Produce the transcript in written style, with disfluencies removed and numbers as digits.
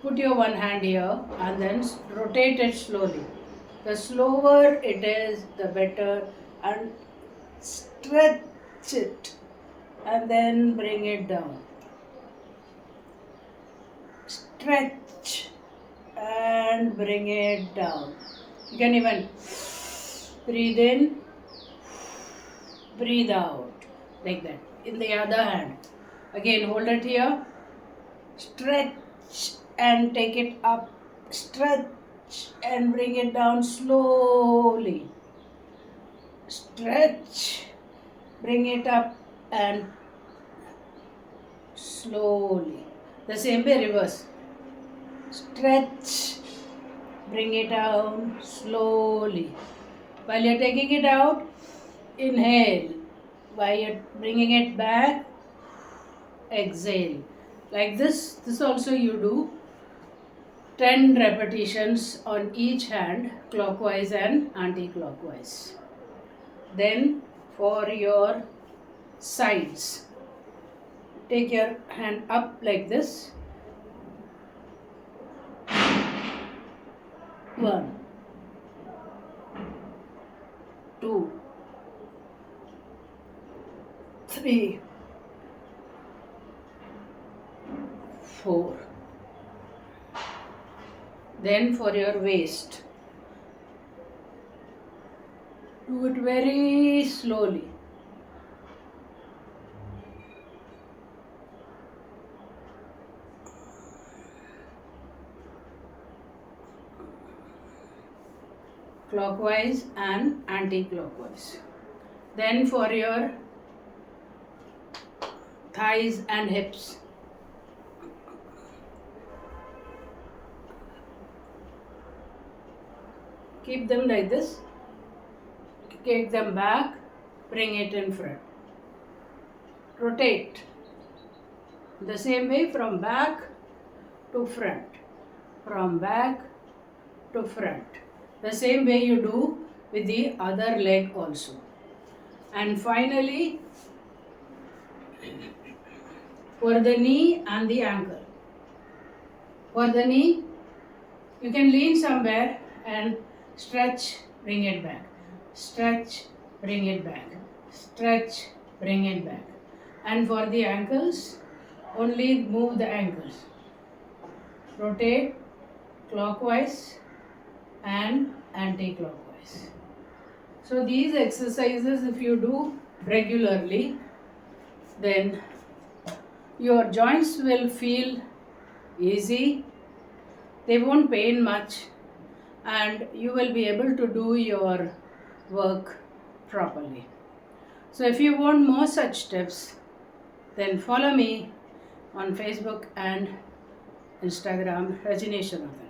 put your one hand here and then rotate it slowly. The slower it is, the better, and stretch it and then bring it down. Stretch and bring it down. You can even breathe in, breathe out, like that. In the other hand, again hold it here, stretch and take it up, stretch and bring it down slowly, stretch, bring it up and slowly. The same way reverse, stretch, bring it down slowly. While you're taking it out, inhale. While you're bringing it back, exhale. Like this also you do 10 repetitions on each hand, clockwise and anti-clockwise. Then for your sides, take your hand up like this. 1, 2, 3, 4. Then for your waist, do it very slowly. Clockwise and anti-clockwise. Then for your thighs and hips, keep them like this, take them back, bring it in front. Rotate the same way from back to front, from back to front. The same way you do with the other leg also. And finally, for the knee and the ankle. For the knee, you can lean somewhere and stretch, bring it back. Stretch, bring it back. Stretch, bring it back. And for the ankles, only move the ankles. Rotate clockwise and anti-clockwise. So these exercises, if you do regularly, then your joints will feel easy, they won't pain much, and you will be able to do your work properly. So if you want more such tips, then follow me on Facebook and Instagram, Rajini Shanathan.